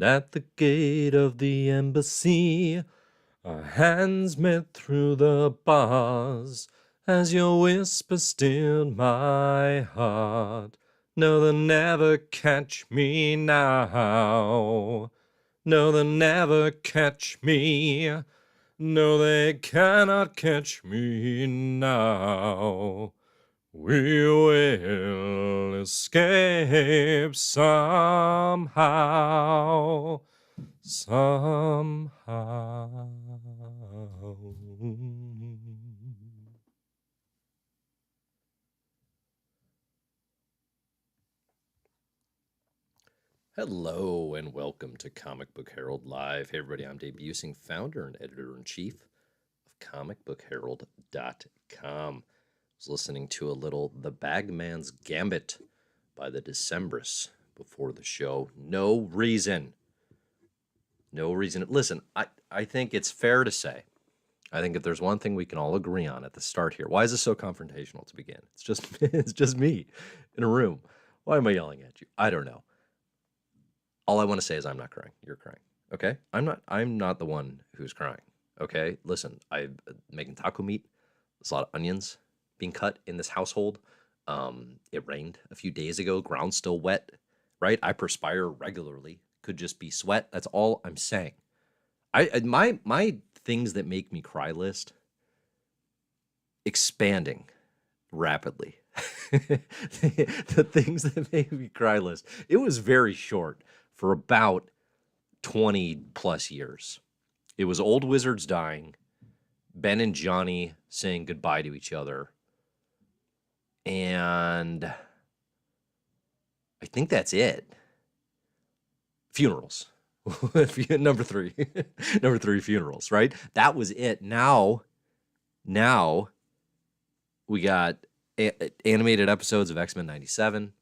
And at the gate of the embassy, our hands met through the bars, as your whisper stilled my heart. No, they'll never catch me now. No, they'll never catch me. No, they cannot catch me now. We will escape somehow. Somehow. Hello and welcome to Comic Book Herald Live. Hey everybody, I'm Dave Busing, founder and editor-in-chief of comicbookherald.com. I was listening to a little The Bagman's Gambit by the Decemberists before the show. No reason. Listen, I think it's fair to say, I think if there's one thing we can all agree on at the start here, why is this so confrontational to begin? It's just me in a room. Why am I yelling at you? I don't know. All I want to say is I'm not crying. You're crying. Okay? I'm not the one who's crying. Okay? Listen, I'm making taco meat. There's a lot of onions being cut in this household. It rained a few days ago. Ground's still wet, right? I perspire regularly. Could just be sweat. That's all I'm saying. My things that make me cry list expanding rapidly. The things that make me cry list. It was very short for about 20 plus years. It was old wizards dying, Ben and Johnny saying goodbye to each other, and I think that's it. Funerals. Number three, funerals, right? That was it. Now we got animated episodes of X-Men 97.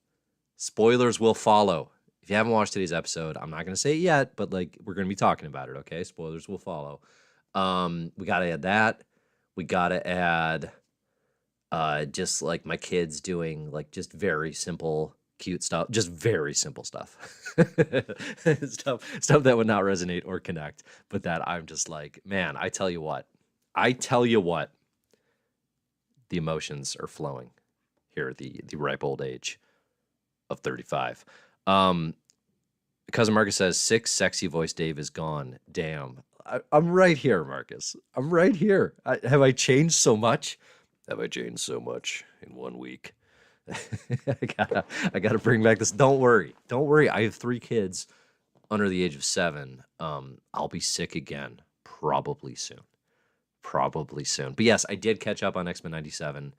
Spoilers will follow. If you haven't watched today's episode, I'm not going to say it yet, but like we're going to be talking about it, okay? Spoilers will follow. We got to add that. We got to add just like my kids doing like just very simple, cute stuff, just very simple stuff. stuff that would not resonate or connect, but that I'm just like, man, I tell you what, the emotions are flowing here at the ripe old age of 35. Cousin Marcus says, 6 sexy voice Dave is gone. Damn. I'm right here, Marcus. I'm right here. Have I changed so much? Have I changed so much in 1 week? I gotta bring back this. Don't worry. I have 3 kids under the age of 7. I'll be sick again probably soon. But yes, I did catch up on X-Men 97.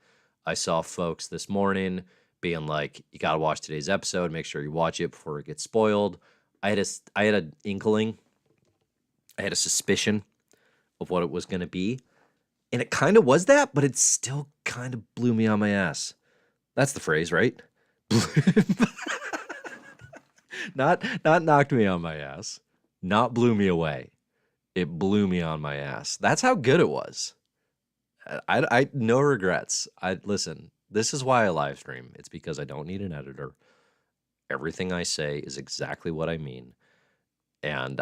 I saw folks this morning being like, you got to watch today's episode. Make sure you watch it before it gets spoiled. I had an inkling. I had a suspicion of what it was going to be. And it kind of was that, but it still kind of blew me on my ass. That's the phrase, right? Not knocked me on my ass. Not blew me away. It blew me on my ass. That's how good it was. I no regrets. Listen, this is why I live stream. It's because I don't need an editor. Everything I say is exactly what I mean. And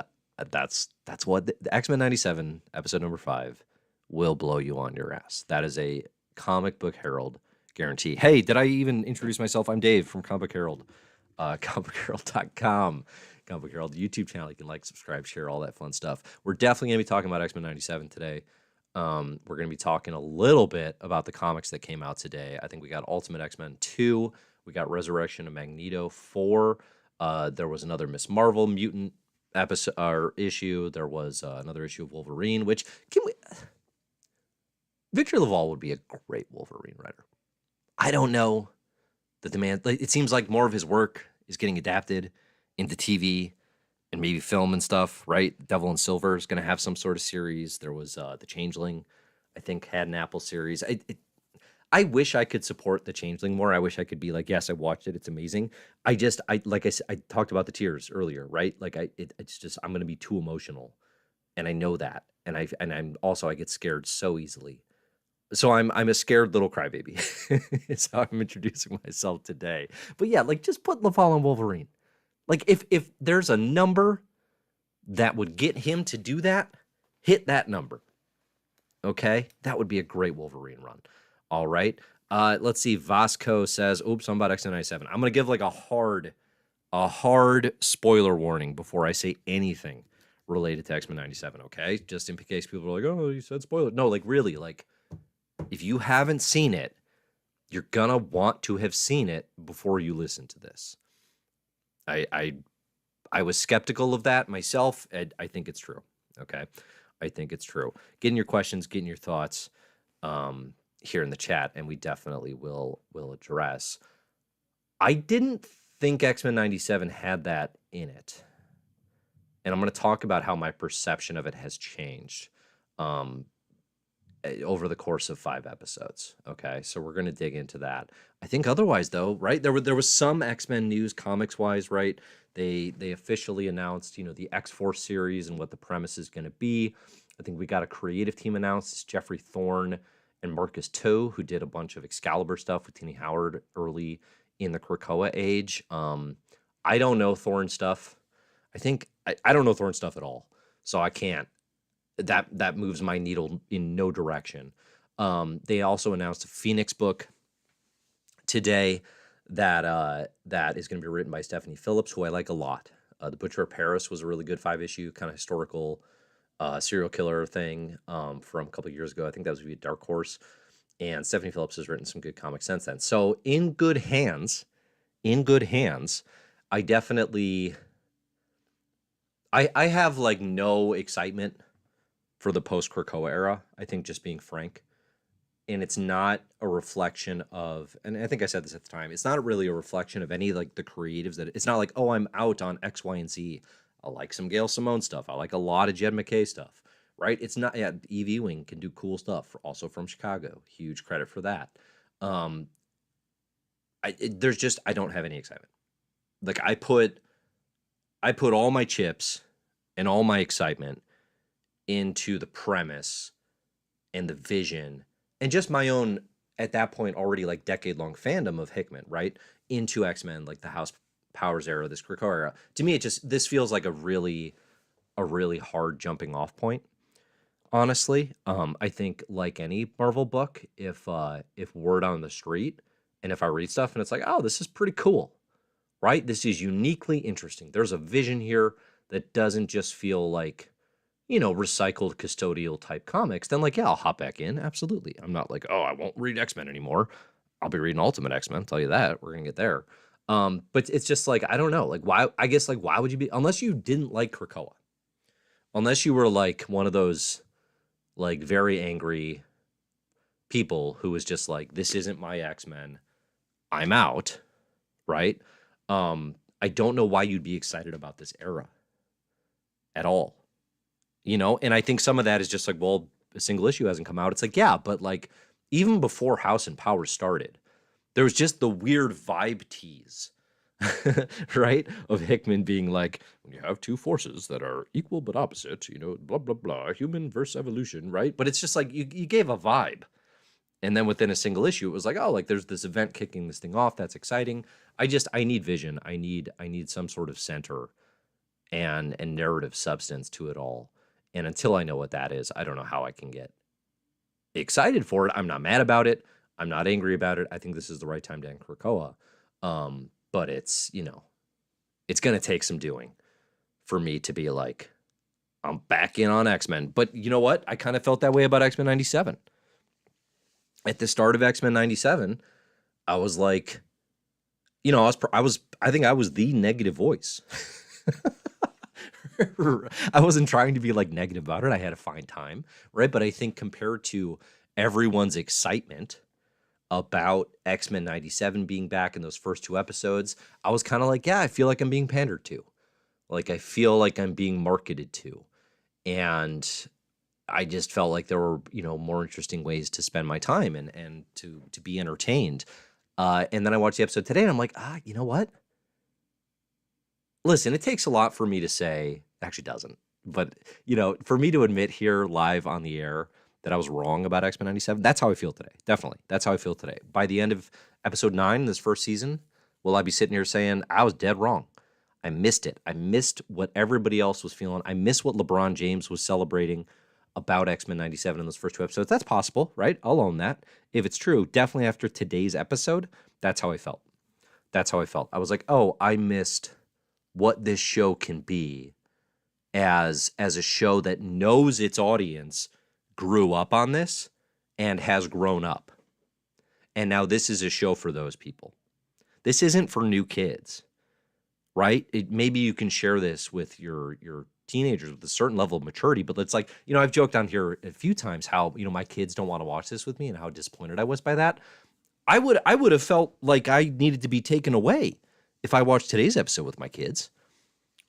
that's what the X-Men 97 episode number 5 will blow you on your ass. That is a Comic Book Herald guarantee. Hey, did I even introduce myself? I'm Dave from Comic Book Herald, comicbookherald.com. Comic Book Herald YouTube channel. You can like, subscribe, share, all that fun stuff. We're definitely going to be talking about X-Men 97 today. We're going to be talking a little bit about the comics that came out today. I think we got Ultimate X-Men 2. We got Resurrection of Magneto 4. There was another Miss Marvel Mutant episode or issue. There was another issue of Wolverine, which Victor Laval would be a great Wolverine writer. I don't know that the man, it seems like more of his work is getting adapted into TV and maybe film and stuff, right? Devil and Silver is going to have some sort of series. There was The Changeling, I think, had an Apple series. I wish I could support The Changeling more. I wish I could be like, yes, I watched it. It's amazing. Like I said, I talked about the tears earlier, right? Like it's just, I'm going to be too emotional, and I know that. And I'm also, I get scared so easily. So I'm a scared little crybaby. It's how I'm introducing myself today. But yeah, like just put LaValle and Wolverine. Like if there's a number that would get him to do that, hit that number. Okay? That would be a great Wolverine run. All right. Let's see. Vasco says, oops, I'm about X-Men 97. I'm going to give like a hard spoiler warning before I say anything related to X-Men 97, okay? Just in case people are like, oh, you said spoiler. No, like really, like if you haven't seen it, you're gonna want to have seen it before you listen to this. I was skeptical of that myself, and I think it's true. Okay, I think it's true. Getting your questions, getting your thoughts here in the chat, and we definitely will address. I didn't think X-Men 97 had that in it, and I'm going to talk about how my perception of it has changed over the course of 5 episodes. Okay, so we're going to dig into that. I think otherwise, though, right? There was some X-Men news, comics wise, right? They officially announced, the X-Force series and what the premise is going to be. I think we got a creative team announced. It's Jeffrey Thorne and Marcus To, who did a bunch of Excalibur stuff with Tini Howard early in the Krakoa age. I don't know Thorne stuff. I don't know Thorne stuff at all, so I can't. That moves my needle in no direction. They also announced a Phoenix book today that is going to be written by Stephanie Phillips, who I like a lot. The Butcher of Paris was a really good 5-issue kind of historical serial killer thing from a couple of years ago. I think that was a Dark Horse, and Stephanie Phillips has written some good comics since then. So in good hands, I definitely I have like no excitement for the post-Krakoa era, I think, just being frank. And it's not a reflection of, and I think I said this at the time, it's not really a reflection of any like the creatives that it's not like, oh, I'm out on X, Y, and Z. I like some Gail Simone stuff. I like a lot of Jed McKay stuff, right? It's not, yeah, Ewing can do cool stuff, also from Chicago. Huge credit for that. I don't have any excitement. Like I put all my chips and all my excitement into the premise and the vision and just my own, at that point, already like decade-long fandom of Hickman, right? Into X-Men, like the House Powers era, this Krakoa era. To me, this feels like a really hard jumping off point, honestly. I think like any Marvel book, if word on the street and if I read stuff and it's like, oh, this is pretty cool, right? This is uniquely interesting. There's a vision here that doesn't just feel like, recycled custodial type comics, then like, yeah, I'll hop back in. Absolutely. I'm not like, oh, I won't read X-Men anymore. I'll be reading Ultimate X-Men. I'll tell you that. We're going to get there. But it's just like, I don't know. Like, why would you be, unless you didn't like Krakoa, unless you were like one of those like very angry people who was just like, this isn't my X-Men, I'm out. Right. I don't know why you'd be excited about this era at all. And I think some of that is just like, well, a single issue hasn't come out. It's like, yeah, but like even before House and Power started, there was just the weird vibe tease, right? Of Hickman being like, when you have two forces that are equal but opposite, blah, blah, blah, human versus evolution, right? But it's just like you gave a vibe. And then within a single issue, it was like, oh, like there's this event kicking this thing off. That's exciting. I need vision. I need some sort of center and narrative substance to it all. And until I know what that is, I don't know how I can get excited for it. I'm not mad about it. I'm not angry about it. I think this is the right time to end Krakoa. But it's, it's going to take some doing for me to be like, I'm back in on X-Men. But you know what? I kind of felt that way about X-Men 97. At the start of X-Men 97, I was like, I think I was the negative voice. I wasn't trying to be like negative about it. I had a fine time, right? But I think compared to everyone's excitement about X-Men 97 being back in those first 2 episodes, I was kind of like, yeah, I feel like I'm being pandered to. Like I feel like I'm being marketed to. And I just felt like there were, more interesting ways to spend my time and to be entertained. And then I watched the episode today and I'm like, you know what? Listen, it takes a lot for me to say, actually doesn't, but, for me to admit here live on the air that I was wrong about X-Men 97, that's how I feel today. Definitely. That's how I feel today. By the end of episode 9, this first season, will I be sitting here saying, I was dead wrong? I missed it. I missed what everybody else was feeling. I missed what LeBron James was celebrating about X-Men 97 in those first 2 episodes. That's possible, right? I'll own that. If it's true, definitely after today's episode, that's how I felt. That's how I felt. I was like, oh, I missed what this show can be as a show that knows its audience grew up on this and has grown up. And now this is a show for those people. This isn't for new kids, right? Maybe you can share this with your teenagers with a certain level of maturity, but it's like, I've joked on here a few times how, my kids don't want to watch this with me and how disappointed I was by that. I would have felt like I needed to be taken away if I watched today's episode with my kids.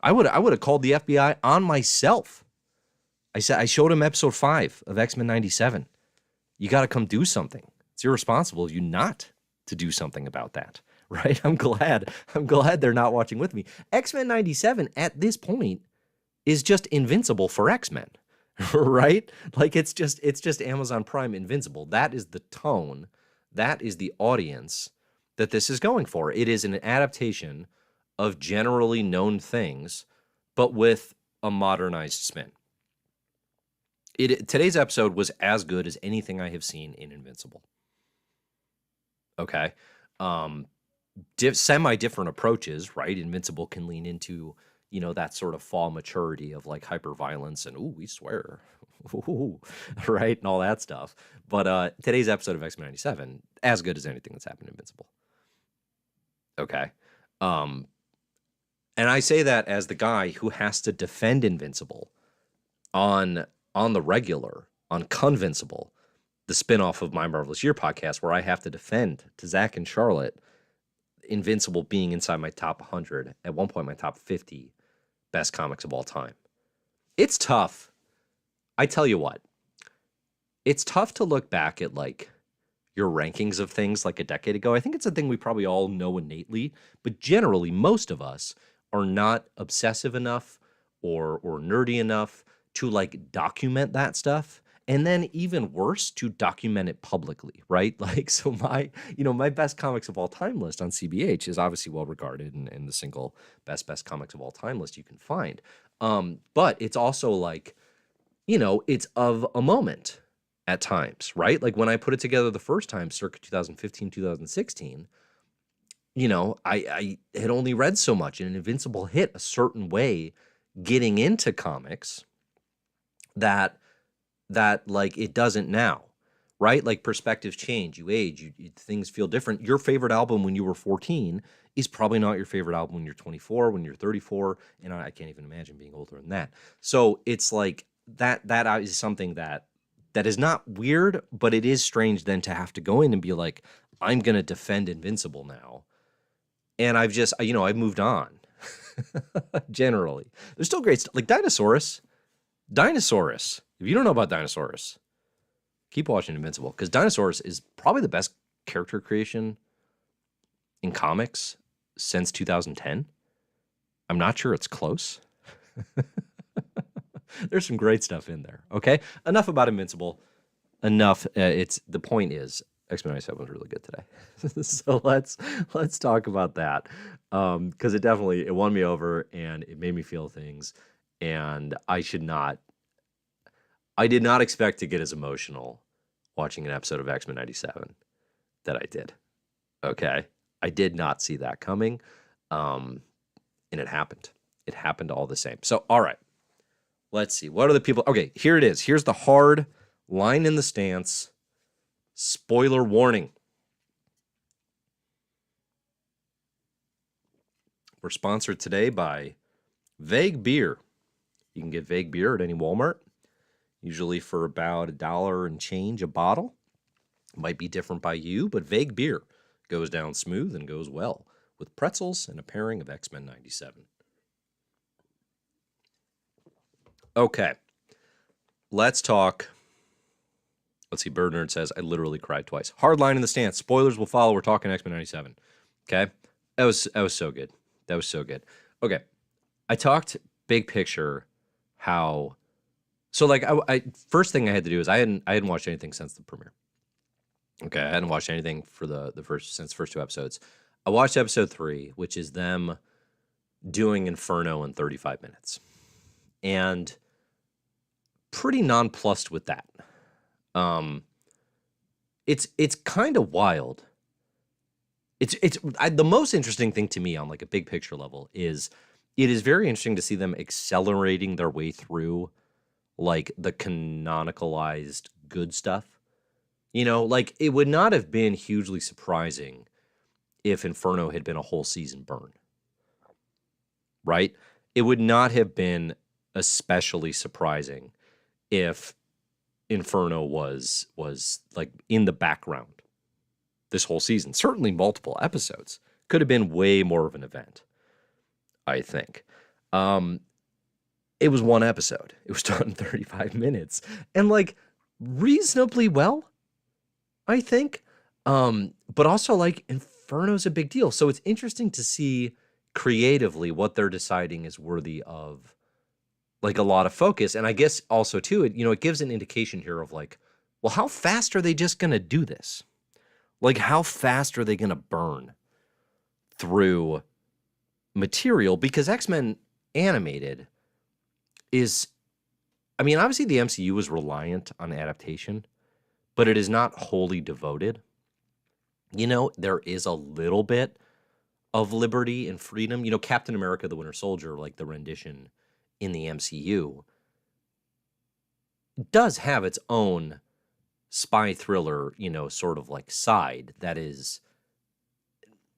I would have called the FBI on myself. I showed him episode 5 of X-Men 97. You got to come do something. It's irresponsible of you not to do something about that, right? I'm glad they're not watching with me. X-Men 97 at this point is just Invincible for X-Men, right? Like it's just Amazon Prime Invincible. That is the tone. That is the audience that this is going for. It is an adaptation of generally known things, but with a modernized spin. Today's episode was as good as anything I have seen in Invincible. Okay. Semi-different approaches, right? Invincible can lean into, that sort of fall maturity of like hyper-violence and, ooh, we swear, ooh, right? And all that stuff. But today's episode of X-Men 97, as good as anything that's happened in Invincible. Okay. And I say that as the guy who has to defend Invincible on the regular, on Convincible, the spinoff of My Marvelous Year podcast, where I have to defend to Zach and Charlotte Invincible being inside my top 100, at one point my top 50 best comics of all time. It's tough. I tell you what, it's tough to look back at like your rankings of things like a decade ago. I think it's a thing we probably all know innately, but generally most of us are not obsessive enough or nerdy enough to like document that stuff. And then even worse, to document it publicly, right? Like, so my best comics of all time list on CBH is obviously well regarded and the single best comics of all time list you can find. But it's also like, it's of a moment at times, right? Like when I put it together the first time, circa 2015, 2016, I had only read so much, and Invincible hit a certain way getting into comics that like it doesn't now, right? Like perspectives change, you age, things feel different. Your favorite album when you were 14 is probably not your favorite album when you're 24, when you're 34, and I can't even imagine being older than that. So it's like that is something that is not weird, but it is strange then to have to go in and be like, I'm going to defend Invincible now. And I've just, I've moved on. Generally. There's still great stuff. Like Dinosaurus. If you don't know about Dinosaurus, keep watching Invincible, because Dinosaurus is probably the best character creation in comics since 2010. I'm not sure it's close. There's some great stuff in there. Okay, enough about Invincible. Enough. The point is X-Men 97 was really good today. So let's talk about that, because it won me over and it made me feel things, and I did not expect to get as emotional watching an episode of X-Men 97 that I did. Okay, I did not see that coming, and it happened. It happened all the same. So all right, let's see. What are the people? Okay, here it is. Here's the hard line in the stance. Spoiler warning. We're sponsored today by Vague Beer. You can get Vague Beer at any Walmart, usually for about $1 and change a bottle. Might be different by you, but Vague Beer goes down smooth and goes well with pretzels and a pairing of X-Men 97. Okay, let's talk. Let's see, Bird Nerd says, I literally cried twice. Hard line in the stance. Spoilers will follow. We're talking X-Men 97. Okay? That was so good. That was so good. Okay. I talked big picture how... So, like, I first thing I had to do is I hadn't watched anything since the premiere. Okay? I hadn't watched anything for since the first 2 episodes. I watched episode 3, which is them doing Inferno in 35 minutes. And pretty nonplussed with that. It's kind of wild. The most interesting thing to me on like a big picture level is it is very interesting to see them accelerating their way through like the canonicalized good stuff. You know, like it would not have been hugely surprising if Inferno had been a whole season burn. Right? It would not have been especially surprising if Inferno was like in the background this whole season. Certainly multiple episodes. Could have been way more of an event, I think. It was one episode. It was done in 35 minutes. And like reasonably well, I think. But also like Inferno's a big deal. So it's interesting to see creatively what they're deciding is worthy of like a lot of focus. And I guess also too, it gives an indication here of like, well, how fast are they just going to do this? Like how fast are they going to burn through material? Because X-Men Animated is, I mean, obviously the MCU is reliant on adaptation, but it is not wholly devoted. There is a little bit of liberty and freedom. Captain America, the Winter Soldier, like the rendition in the MCU, does have its own spy thriller, sort of like side that is,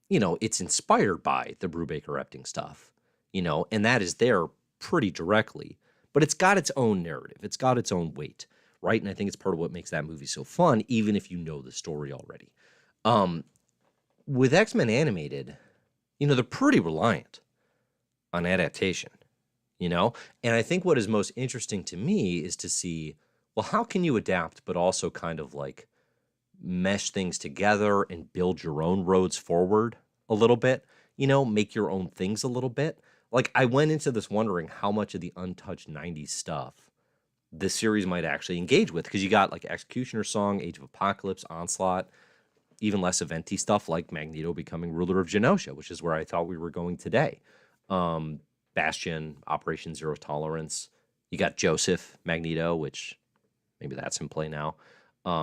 it's inspired by the Brubaker-Epting stuff, and that is there pretty directly, but it's got its own narrative. It's got its own weight, right? And I think it's part of what makes that movie so fun, even if you know the story already. With X-Men Animated, they're pretty reliant on adaptation, and I think what is most interesting to me is to see, well, how can you adapt, but also kind of like mesh things together and build your own roads forward a little bit, make your own things a little bit. Like I went into this wondering how much of the untouched 90s stuff this series might actually engage with, because you got like Executioner Song, Age of Apocalypse, Onslaught, even less eventy stuff like Magneto becoming ruler of Genosha, which is where I thought we were going today. Bastion, Operation Zero Tolerance. You got Joseph, Magneto, which maybe that's in play now.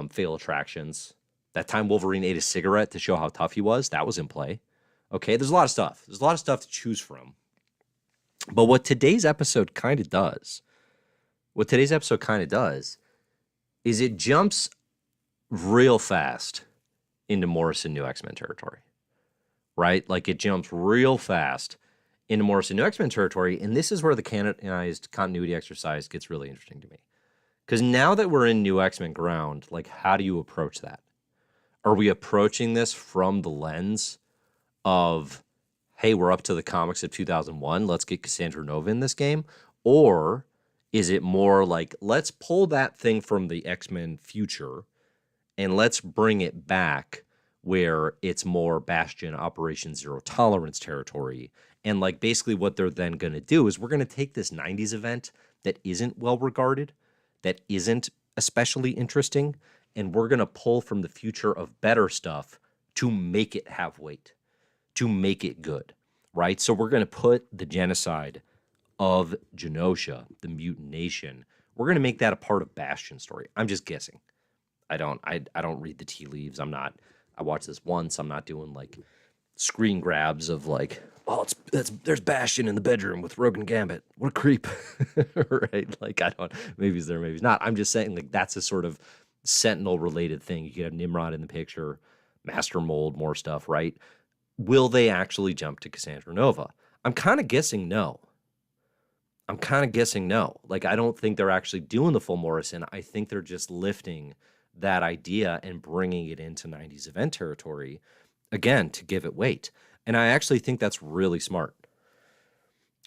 Fatal Attractions. That time Wolverine ate a cigarette to show how tough he was, that was in play. Okay, there's a lot of stuff. There's a lot of stuff to choose from. But what today's episode kind of does, is it jumps real fast into Morrison New X-Men territory, right? Like it jumps real fast into Morrison New X-Men territory, and this is where the canonized continuity exercise gets really interesting to me. Because now that we're in New X-Men ground, like how do you approach that? Are we approaching this from the lens of, hey, we're up to the comics of 2001, let's get Cassandra Nova in this game? Or is it more like, let's pull that thing from the X-Men future and let's bring it back where it's more Bastion, Operation Zero Tolerance territory? And like basically what they're then going to do is we're going to take this 90s event that isn't well regarded, that isn't especially interesting, and we're going to pull from the future of better stuff to make it have weight, to make it good, right? So we're going to put the genocide of Genosha, the Mutant Nation, we're going to make that a part of Bastion's story. I'm just guessing. I don't read the tea leaves. I watched this once. I'm not doing like screen grabs of like, oh, there's Bastion in the bedroom with Rogan Gambit. What a creep. Right? Like, maybe he's there, maybe he's not. I'm just saying like that's a sort of Sentinel related thing. You could have Nimrod in the picture, Master Mold, more stuff, right? Will they actually jump to Cassandra Nova? I'm kind of guessing no. Like, I don't think they're actually doing the full Morrison. I think they're just lifting that idea and bringing it into 90s event territory, again, to give it weight. And I actually think that's really smart.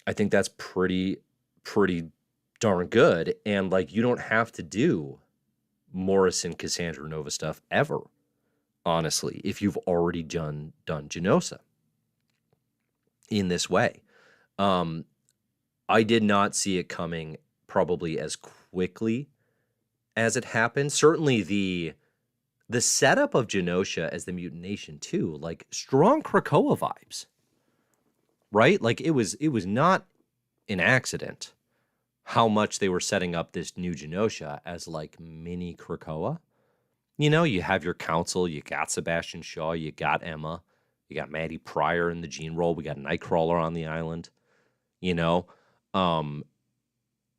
I think that's pretty darn good. And like, you don't have to do Morrison Cassandra Nova stuff ever, honestly, if you've already done Genosha in this way. I did not see it coming probably as quickly as it happened. Certainly the setup of Genosha as the Mutant Nation too, like strong Krakoa vibes, right? Like it was not an accident how much they were setting up this new Genosha as like mini Krakoa. You know, you have your council, you got Sebastian Shaw, you got Emma, you got Maddie Pryor in the Gene role, we got Nightcrawler on the island, you know.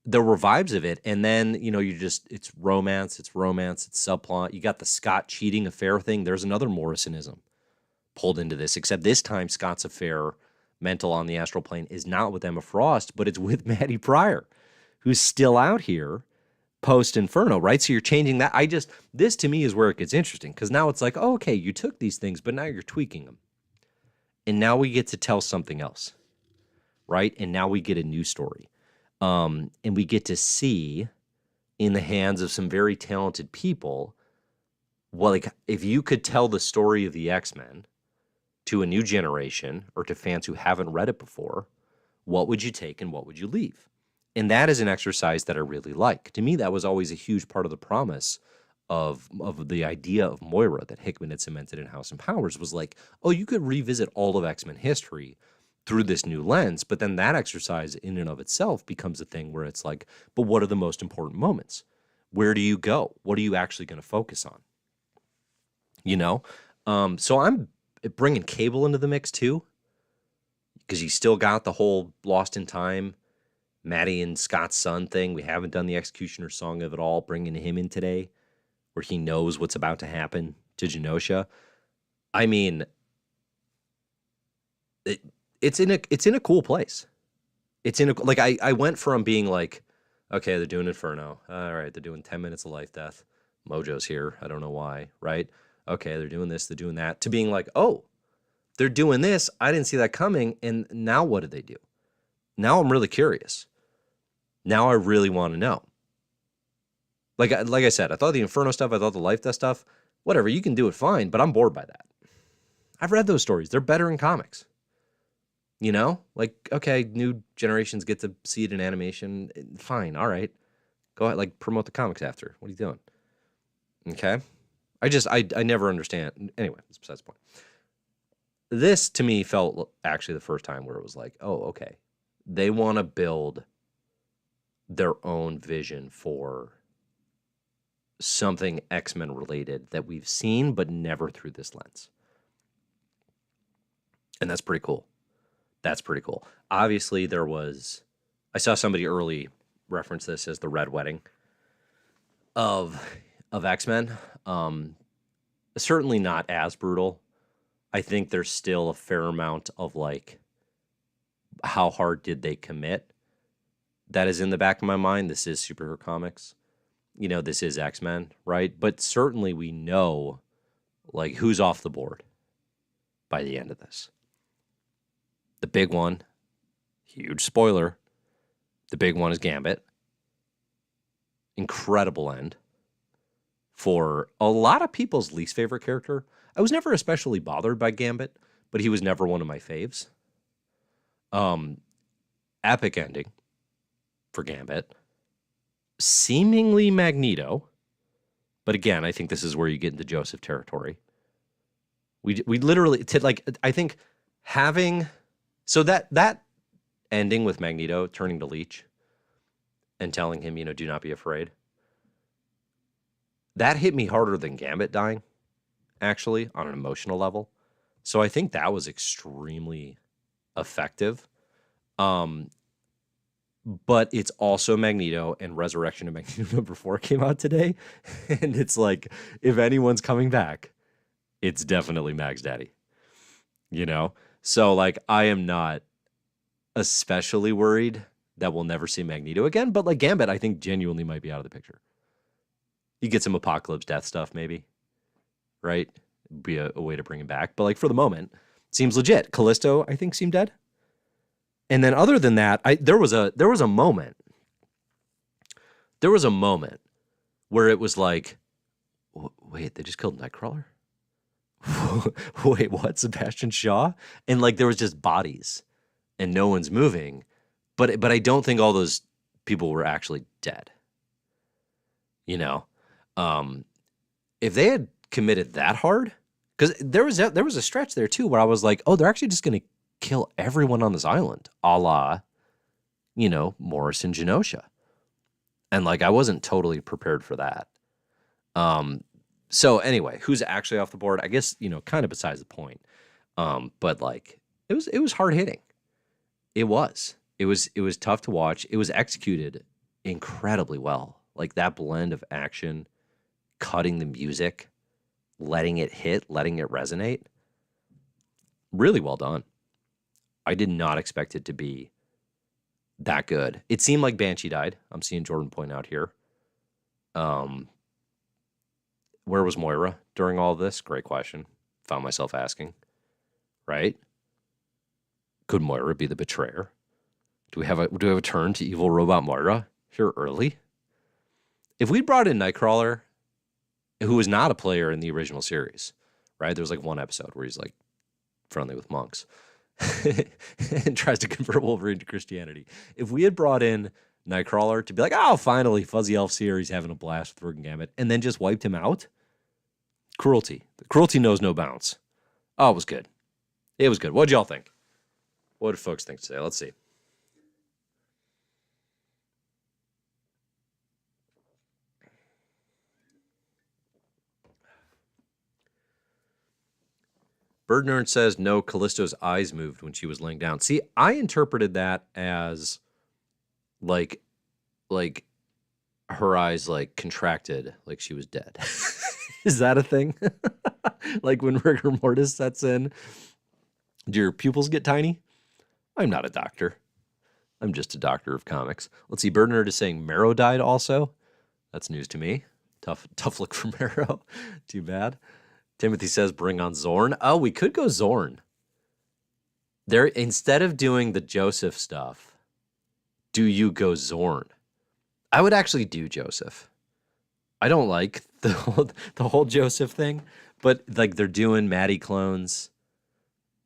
There were vibes of it, and then, you know, it's romance, it's subplot. You got the Scott cheating affair thing. There's another Morrisonism pulled into this, except this time Scott's affair, mental on the astral plane, is not with Emma Frost, but it's with Maddie Pryor, who's still out here post Inferno, right? So you're changing that. This to me is where it gets interesting, because now it's like, oh, okay, you took these things, but now you're tweaking them. And now we get to tell something else, right? And now we get a new story. And we get to see in the hands of some very talented people, well, like if you could tell the story of the X-Men to a new generation or to fans who haven't read it before, what would you take and what would you leave? And that is an exercise that I really like. To me, that was always a huge part of the promise of the idea of Moira that Hickman had cemented in House and Powers, was like, oh, you could revisit all of X-Men history through this new lens, but then that exercise in and of itself becomes a thing where it's like, but what are the most important moments? Where do you go? What are you actually going to focus on? You know? So I'm bringing Cable into the mix too, because you still got the whole Lost in Time, Maddie and Scott's son thing. We haven't done the Executioner song of it all, bringing him in today, where he knows what's about to happen to Genosha. I mean, it's in a cool place. It's in a, like, I went from being like, okay, they're doing Inferno. All right, they're doing 10 minutes of life death. Mojo's here. I don't know why, right? Okay, they're doing this, they're doing that. To being like, oh, they're doing this. I didn't see that coming. And now what did they do? Now I'm really curious. Now I really want to know. Like I said, I thought the Inferno stuff, I thought the life death stuff, whatever, you can do it fine, but I'm bored by that. I've read those stories. They're better in comics. You know, like, okay, new generations get to see it in animation. Fine. All right. Go ahead. Like, promote the comics after. What are you doing? Okay. I never understand. Anyway, that's besides the point. This to me felt actually the first time where it was like, oh, okay. They want to build their own vision for something X-Men related that we've seen, but never through this lens. And that's pretty cool. That's pretty cool. Obviously, I saw somebody early reference this as the Red Wedding of X-Men. Certainly not as brutal. I think there's still a fair amount of like, how hard did they commit? That is in the back of my mind. This is superhero comics. You know, this is X-Men, right? But certainly we know like who's off the board by the end of this. The big one, huge spoiler, the big one is Gambit. Incredible end for a lot of people's least favorite character. I was never especially bothered by Gambit, but he was never one of my faves. Epic ending for Gambit. Seemingly Magneto, but again, I think this is where you get into Joseph territory. We literally, I think having... So that ending with Magneto turning to Leech and telling him, you know, do not be afraid, that hit me harder than Gambit dying, actually, on an emotional level. So I think that was extremely effective. But it's also Magneto, and Resurrection of Magneto #4 came out today. And it's like, if anyone's coming back, it's definitely Mag's daddy, you know? So, like, I am not especially worried that we'll never see Magneto again, but, like, Gambit, I think, genuinely might be out of the picture. You get some Apocalypse Death stuff, maybe, right? Be a way to bring him back. But, like, for the moment, seems legit. Callisto, I think, seemed dead. And then other than that, there was a moment. There was a moment where it was like, wait, they just killed Nightcrawler? Wait, what? Sebastian Shaw? And like there was just bodies and no one's moving. But I don't think all those people were actually dead. You know? If they had committed that hard, because there was a stretch there too where I was like, oh, they're actually just gonna kill everyone on this island, a la, Morris and Genosha. And like, I wasn't totally prepared for that. So anyway, who's actually off the board? I guess, kind of besides the point. But like, it was hard hitting. It was tough to watch. It was executed incredibly well. Like that blend of action, cutting the music, letting it hit, letting it resonate. Really well done. I did not expect it to be that good. It seemed like Banshee died. I'm seeing Jordan point out here. Where was Moira during all of this? Great question. Found myself asking. Right? Could Moira be the betrayer? Do we have a turn to evil robot Moira here early? If we brought in Nightcrawler, who was not a player in the original series, right? There's like one episode where he's like friendly with monks and tries to convert Wolverine to Christianity. If we had brought in Nightcrawler to be like, oh, finally, Fuzzy Elf's here, he's having a blast with Gambit, and then just wiped him out, cruelty. The cruelty knows no bounds. Oh, it was good. It was good. What'd y'all think? What did folks think today? Let's see. Bird Nerd says, no, Callisto's eyes moved when she was laying down. See, I interpreted that as like her eyes like contracted, like she was dead. Is that a thing? Like when rigor mortis sets in, do your pupils get tiny? I'm not a doctor. I'm just a doctor of comics. Let's see, Bird Nerd is saying Marrow died also. That's news to me. Tough look for Marrow. Too bad. Timothy says, bring on Zorn. Oh, we could go Zorn. There, instead of doing the Joseph stuff, do you go Zorn? I would actually do Joseph. I don't like the whole Joseph thing, but like they're doing Maddie clones.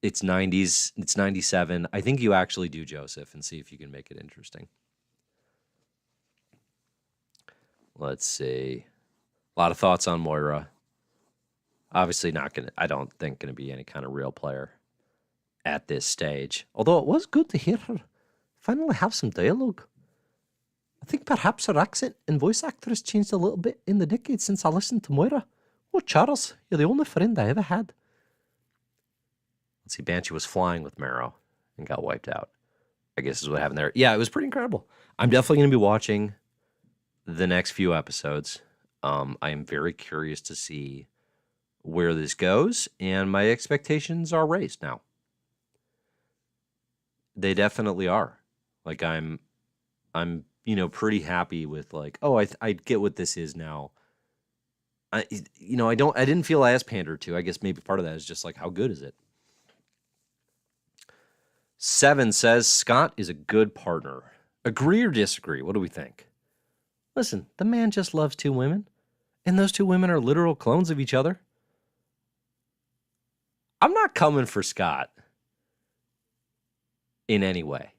It's 90s. It's 97. I think you actually do Joseph and see if you can make it interesting. Let's see. A lot of thoughts on Moira. Obviously not going to, I don't think going to be any kind of real player at this stage. Although it was good to hear her finally have some dialogue. I think perhaps her accent and voice actor has changed a little bit in the decades since I listened to Moira. Oh, Charles, you're the only friend I ever had. Let's see, Banshee was flying with Marrow and got wiped out. I guess is what happened there. Yeah, it was pretty incredible. I'm definitely going to be watching the next few episodes. I am very curious to see where this goes, and my expectations are raised now. They definitely are. Like I'm pretty happy with like, oh, I get what this is now. I didn't feel as pandered to. I guess maybe part of that is just like, how good is it? 7 says Scott is a good partner. Agree or disagree? What do we think? Listen, the man just loves 2 women, and those 2 women are literal clones of each other. I'm not coming for Scott in any way,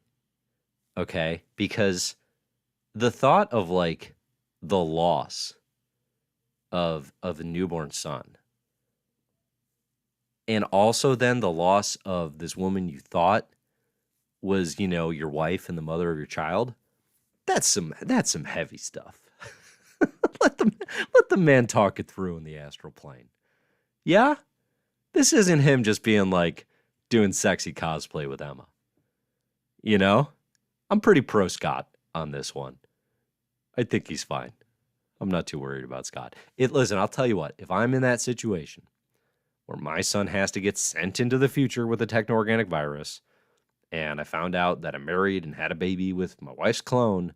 okay? Because the thought of like the loss of a newborn son, and also then the loss of this woman you thought was, your wife and the mother of your child, that's some heavy stuff. Let the man talk it through in the astral plane. Yeah? This isn't him just being like doing sexy cosplay with Emma. I'm pretty pro Scott on this one. I think he's fine. I'm not too worried about Scott. Listen, I'll tell you what, if I'm in that situation where my son has to get sent into the future with a techno-organic virus, and I found out that I'm married and had a baby with my wife's clone,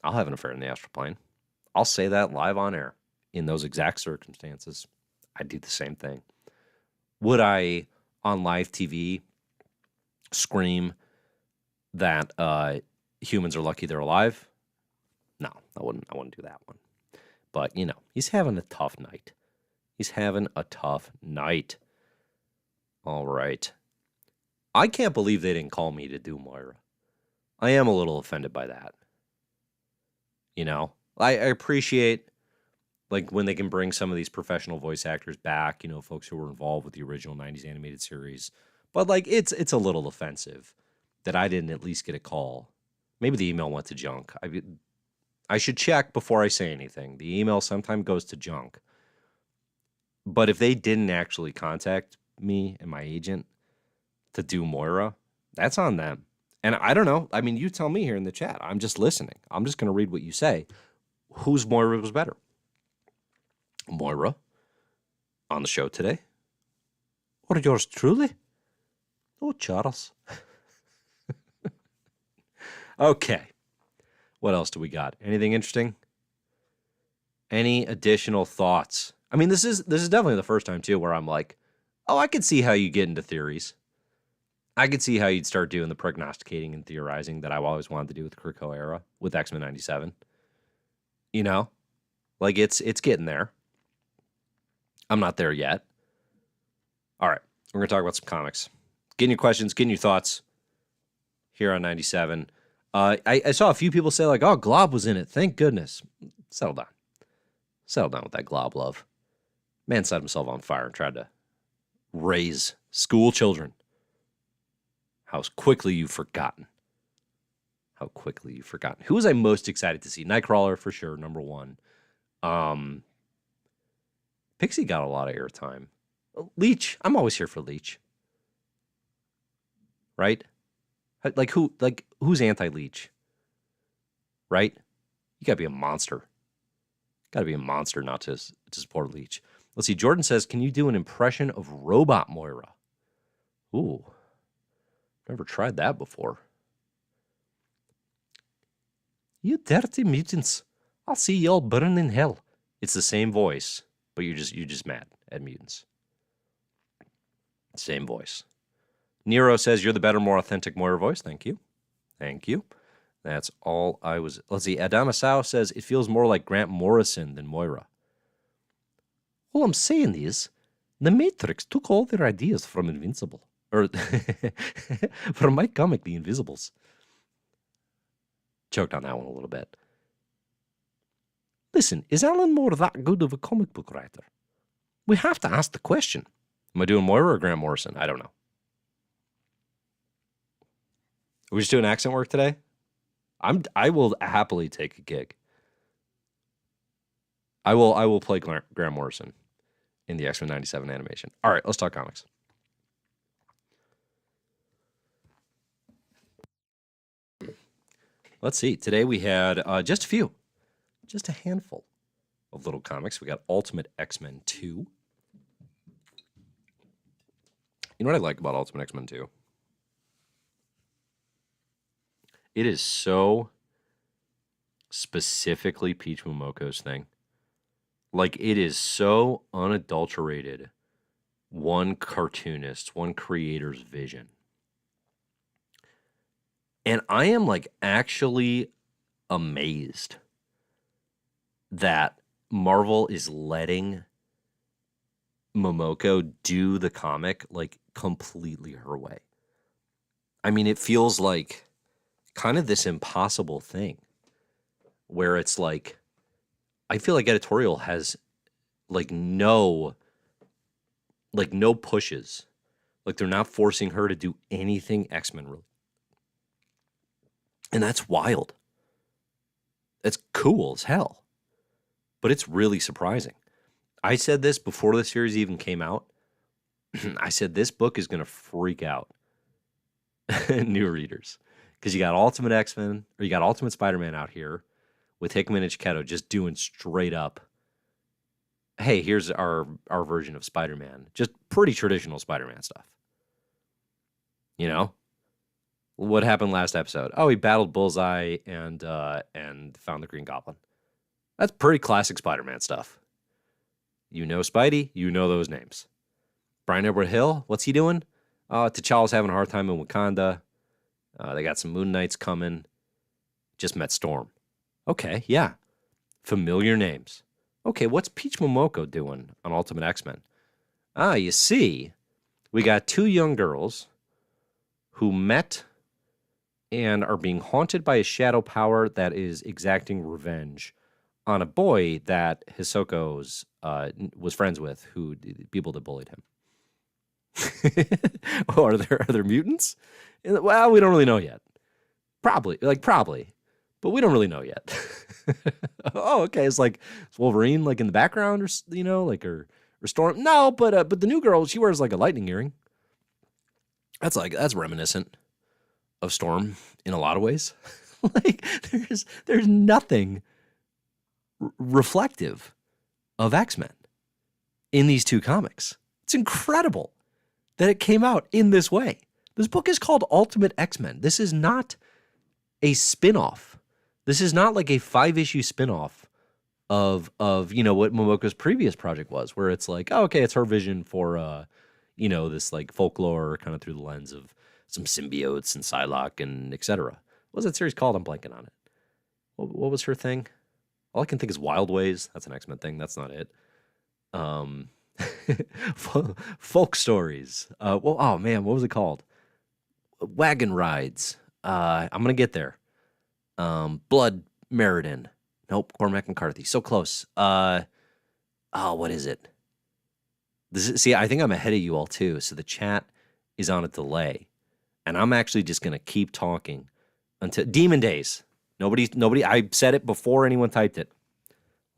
I'll have an affair in the astral plane. I'll say that live on air in those exact circumstances. I'd do the same thing. Would I, on live TV, scream that humans are lucky they're alive? No, I wouldn't do that one. But, he's having a tough night. He's having a tough night. All right. I can't believe they didn't call me to do Moira. I am a little offended by that. I appreciate Like when they can bring some of these professional voice actors back, folks who were involved with the original 90s animated series. But like it's a little offensive that I didn't at least get a call. Maybe the email went to junk. I should check before I say anything. The email sometimes goes to junk. But if they didn't actually contact me and my agent to do Moira, that's on them. And I don't know. I mean, you tell me here in the chat. I'm just listening. I'm just going to read what you say. Whose Moira was better? Moira on the show today? Or yours truly? Oh, Charles. Okay. What else do we got? Anything interesting? Any additional thoughts? I mean, this is definitely the first time, too, where I'm like, oh, I could see how you get into theories. I could see how you'd start doing the prognosticating and theorizing that I always wanted to do with the Krakoa era, with X-Men 97. Like, it's getting there. I'm not there yet. All right, we're going to talk about some comics. Getting your questions, getting your thoughts here on 97. I saw a few people say, like, oh, Glob was in it. Thank goodness. Settle down. Settle down with that Glob love. Man set himself on fire and tried to raise school children. How quickly you've forgotten. How quickly you've forgotten. Who was I most excited to see? Nightcrawler, for sure, number one. Pixie got a lot of airtime. Leech, I'm always here for Leech. Right? Who's anti-Leech? Right? You gotta be a monster. Gotta be a monster not to support Leech. Let's see, Jordan says, can you do an impression of Robot Moira? Ooh. Never tried that before. You dirty mutants. I'll see y'all burn in hell. It's the same voice, but you're just mad at mutants. Same voice. Nero says you're the better, more authentic Moira voice. Thank you. Thank you. That's all I was. Let's see. Adamasao says it feels more like Grant Morrison than Moira. All I'm saying is, the Matrix took all their ideas from Invincible. Or from my comic, The Invisibles. Choked on that one a little bit. Listen, is Alan Moore that good of a comic book writer? We have to ask the question. Am I doing Moira or Grant Morrison? I don't know. Are we just doing accent work today? I will happily take a gig. I will play Grant Morrison in the X-Men 97 animation. All right, let's talk comics. Let's see. Today we had just a few. Just a handful of little comics. We got Ultimate X-Men 2. You know what I like about Ultimate X-Men 2? It is so specifically Peach Momoko's thing. Like, it is so unadulterated. One cartoonist, one creator's vision. And I am, like, actually amazed that Marvel is letting Momoko do the comic, like, completely her way. I mean, it feels like kind of this impossible thing where it's like, I feel like editorial has like no pushes. Like they're not forcing her to do anything X-Men related. And that's wild. It's cool as hell. But it's really surprising. I said this before the series even came out. I said this book is going to freak out new readers. Because you got Ultimate X-Men, or you got Ultimate Spider-Man out here with Hickman and Chiquetto just doing straight up, hey, here's our version of Spider-Man. Just pretty traditional Spider-Man stuff. You know? What happened last episode? Oh, he battled Bullseye and found the Green Goblin. That's pretty classic Spider-Man stuff. You know Spidey, you know those names. Brian Edward Hill, what's he doing? T'Challa's having a hard time in Wakanda. They got some Moon Knights coming. Just met Storm. Okay, yeah. Familiar names. Okay, what's Peach Momoko doing on Ultimate X-Men? You see, we got two young girls who met and are being haunted by a shadow power that is exacting revenge on a boy that Hisoko's was friends with, who people that bullied him. Oh, are there mutants? Well, we don't really know yet. Probably, but we don't really know yet. Oh, okay. It's Wolverine like in the background, or like or Storm. No, but the new girl, she wears like a lightning earring. That's reminiscent of Storm in a lot of ways. Like there's nothing reflective of X-Men in these two comics. It's incredible that it came out in this way. This book is called Ultimate X-Men. This is not a spin-off. This is not like a 5-issue spin-off of what Momoko's previous project was, where it's like, oh, okay, it's her vision for this like folklore kind of through the lens of some symbiotes and Psylocke and etc. What was that series called? I'm blanking on it. What was her thing? All I can think is Wild Ways. That's an X-Men thing. That's not it. Folk stories. Oh man, what was it called? Wagon rides. I'm gonna get there. Blood Meriden. Nope, Cormac McCarthy. So close. What is it? See, I think I'm ahead of you all too. So the chat is on a delay, and I'm actually just gonna keep talking until Demon Days. Nobody. I said it before anyone typed it.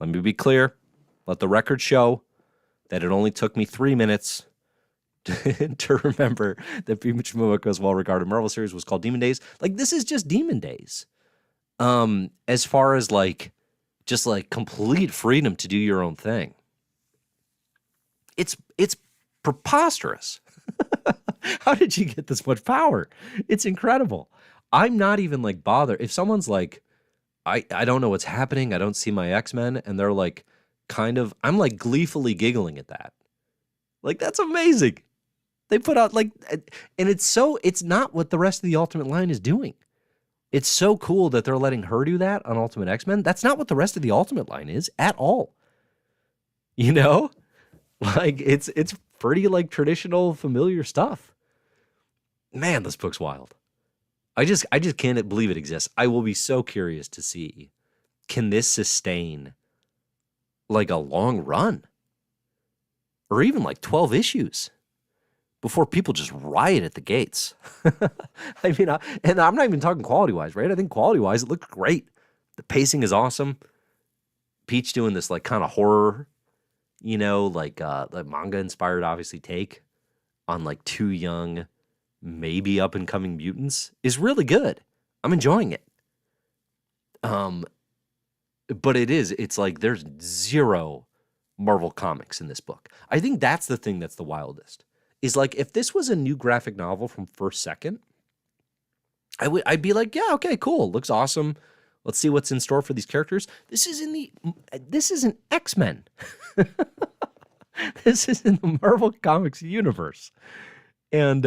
Let me be clear. Let the record show that it only took me 3 minutes to remember that Momoko's well-regarded Marvel series was called Demon Days. Like, this is just Demon Days. As far as just complete freedom to do your own thing. It's preposterous. How did you get this much power? It's incredible. I'm not even bothered. If someone's like, I don't know what's happening, I don't see my X-Men, and they're I'm gleefully giggling at that. That's amazing. They put out and it's not what the rest of the Ultimate line is doing. It's so cool that they're letting her do that on Ultimate X-Men. That's not what the rest of the Ultimate line is at all. It's pretty traditional, familiar stuff. Man, this book's wild. I just can't believe it exists. I will be so curious to see, can this sustain a long run? Or even 12 issues before people just riot at the gates. And I'm not even talking quality-wise, right? I think quality-wise, it looked great. The pacing is awesome. Peach doing this kind of horror, manga-inspired, obviously, take on two young, maybe up-and-coming mutants is really good. I'm enjoying it. But it's there's zero Marvel comics in this book. I think that's the thing that's the wildest. Is if this was a new graphic novel from First Second, I'd be like, yeah, okay, cool, looks awesome. Let's see what's in store for these characters. This is an X-Men. This is in the Marvel Comics universe, and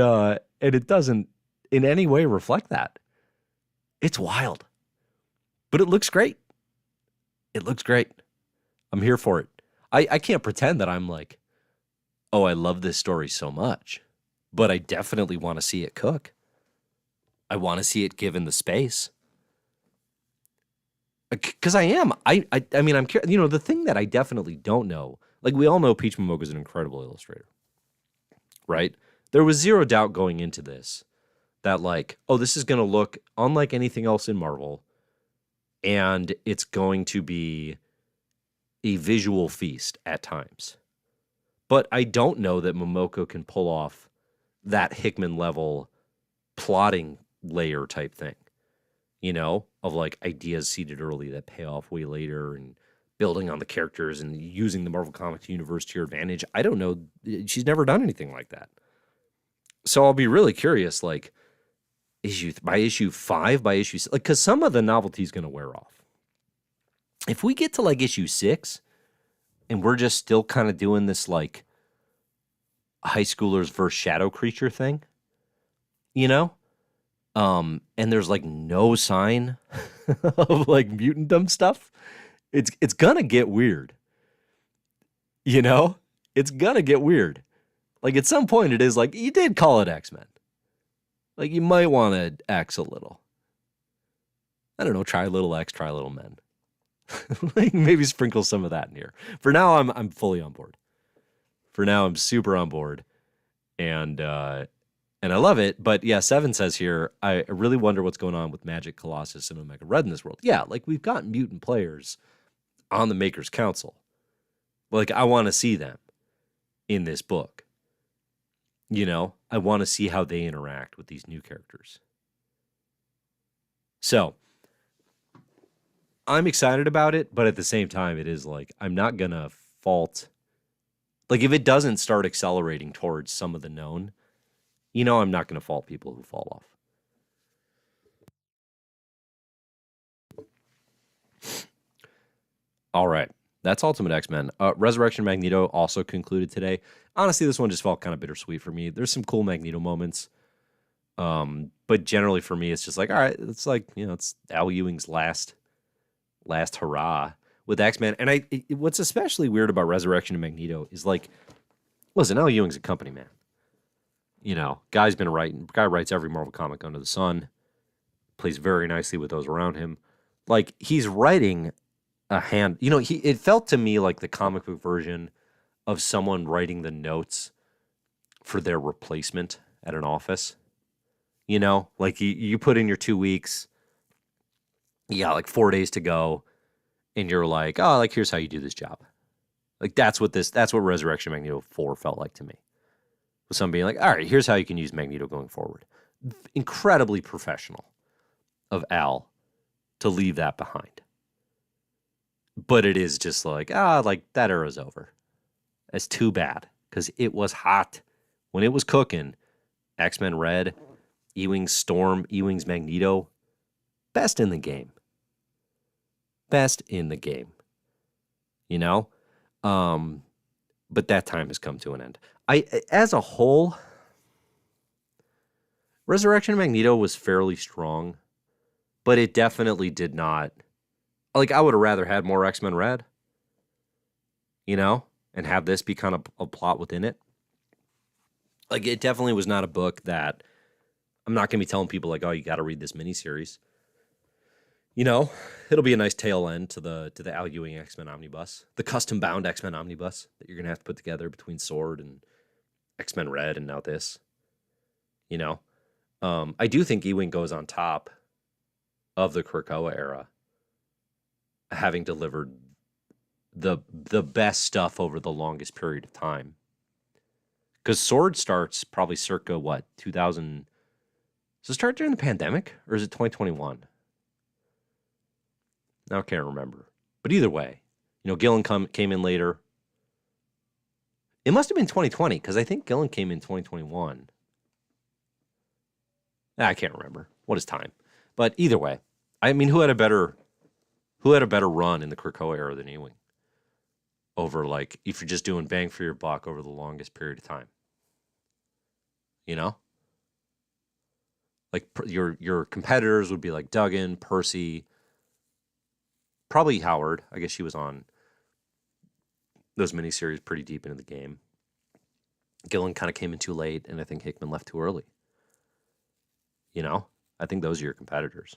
it doesn't in any way reflect that. It's wild, but it looks great. It looks great. I'm here for it. I can't pretend that I'm oh, I love this story so much, but I definitely want to see it cook. I want to see it given the space. Because I am. I mean, I'm curious. The thing that I definitely don't know, we all know Peach Momoko is an incredible illustrator, right? There was zero doubt going into this that oh, this is going to look unlike anything else in Marvel, and it's going to be a visual feast at times. But I don't know that Momoko can pull off that Hickman level plotting layer type thing, of ideas seeded early that pay off way later, and building on the characters and using the Marvel Comics universe to your advantage. I don't know. She's never done anything like that. So I'll be really curious, issue 5, by issue 6, because some of the novelty is going to wear off. If we get to issue 6, and we're just still kind of doing this high schoolers versus shadow creature thing, and there's no sign of mutantdom stuff, it's gonna get weird. It's gonna get weird. At some point it is you did call it X-Men. You might want to X a little. I don't know, try a little X, try a little men. Like maybe sprinkle some of that in here. For now, I'm fully on board. For now, I'm super on board, and I love it. But yeah, Seven says here, I really wonder what's going on with Magic, Colossus, and Omega Red in this world. Yeah, like we've got mutant players on the Makers Council. Like I want to see them in this book. You know, I want to see how they interact with these new characters. So I'm excited about it, but at the same time, it is like I'm not gonna fault. Like if it doesn't start accelerating towards some of the known, you know, I'm not gonna fault people who fall off. All right. That's Ultimate X-Men. Resurrection Magneto also concluded today. Honestly, this one just felt kind of bittersweet for me. There's some cool Magneto moments. But generally for me, it's just like, all right, it's like, you know, it's Al Ewing's last hurrah with X-Men. And what's especially weird about Resurrection and Magneto is like, listen, Al Ewing's a company man. You know, guy writes every Marvel comic under the sun, plays very nicely with those around him. Like he's writing it felt to me like the comic book version of someone writing the notes for their replacement at an office. You know, like you put in your 2 weeks, you got like 4 days to go, and you're like, oh, like here's how you do this job. Like that's what Resurrection Magneto 4 felt like to me. With someone being like, all right, here's how you can use Magneto going forward. Incredibly professional of Al to leave that behind. But it is just like, like that era's over. That's too bad because it was hot when it was cooking. X-Men Red, Ewing's Storm, Ewing's Magneto, best in the game. Best in the game. You know? But that time has come to an end. As a whole, Resurrection Magneto was fairly strong, but it definitely did not. Like, I would have rather had more X-Men Red, you know, and have this be kind of a plot within it. Like, it definitely was not a book that I'm not going to be telling people, like, oh, you got to read this miniseries. You know, it'll be a nice tail end to the Al Ewing X-Men Omnibus, the custom-bound X-Men Omnibus that you're going to have to put together between Sword and X-Men Red and now this. You know, I do think Ewing goes on top of the Krakoa era, having delivered the best stuff over the longest period of time. Because Sword starts probably circa, 2000... Does it start during the pandemic? Or is it 2021? Now I can't remember. But either way, you know, Gillen came in later. It must have been 2020, because I think Gillen came in 2021. I can't remember. What is time? But either way, I mean, who had a better run in the Krakoa era than Ewing? Over, like, if you're just doing bang for your buck over the longest period of time. You know? Like, your competitors would be like Duggan, Percy, probably Howard. I guess she was on those miniseries pretty deep into the game. Gillen kind of came in too late, and I think Hickman left too early. You know? I think those are your competitors.